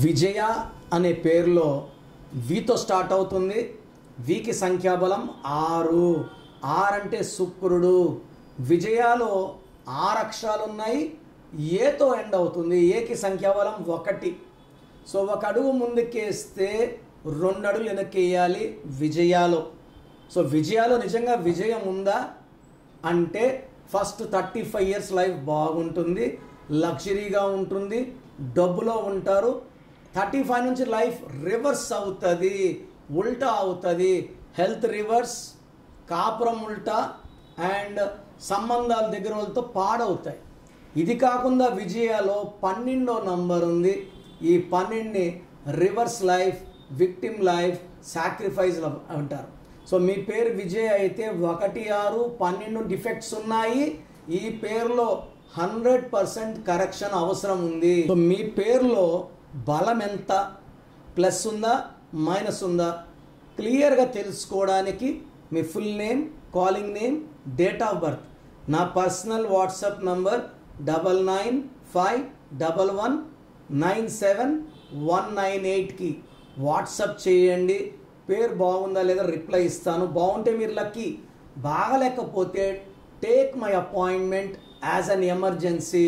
విజయ అనే పేరులో వితో స్టార్ట్ అవుతుంది. వికి సంఖ్యాబలం 6. 6 అంటే శుక్రుడు. విజయాలో 6 అక్షరాలు ఉన్నాయి. ఏతో ఎండ్ అవుతుంది. ఏకి సంఖ్యాబలం 1. సో ఒక అడుగు ముందుకేస్తే 2 అడుగులు వెనక్కేయాలి విజయాలో. సో విజయాలో నిజంగా విజయం ఉందా అంటే ఫస్ట్ 35 ఇయర్స్ లైఫ్ బాగుంటుంది, లగ్జరీగా ఉంటుంది, డబ్బులో ఉంటారు. 35 నుంచి లైఫ్ రివర్స్ అవుతుంది, ఉల్టా అవుతుంది. హెల్త్ రివర్స్, కాపురం ఉల్టా అండ్ సంబంధాల దగ్గర వాళ్ళతో పాడవుతాయి. ఇది కాకుండా విజయాలో 12వ నంబర్ ఉంది. ఈ 12ని reverse life, victim life, sacrifice అంటారు. సో మీ పేరు విజయ్ అయితే 1, 6, 12 డిఫెక్ట్స్ ఉన్నాయి. ఈ పేరులో 100% కరెక్షన్ అవసరం ఉంది. సో మీ పేరులో బలం ఎంత, ప్లస్ ఉందా మైనస్ ఉందా క్లియర్గా తెలుసుకోవడానికి మీ full name, calling name, date of birth, నా పర్సనల్ వాట్సాప్ నంబర్ 99511197198198కి వాట్సాప్ చేయండి. పేరు బాగుందా లేదా రిప్లై ఇస్తాను. బాగుంటే మీరు లక్కీ, బాగలేకపోతే take my appointment as an emergency.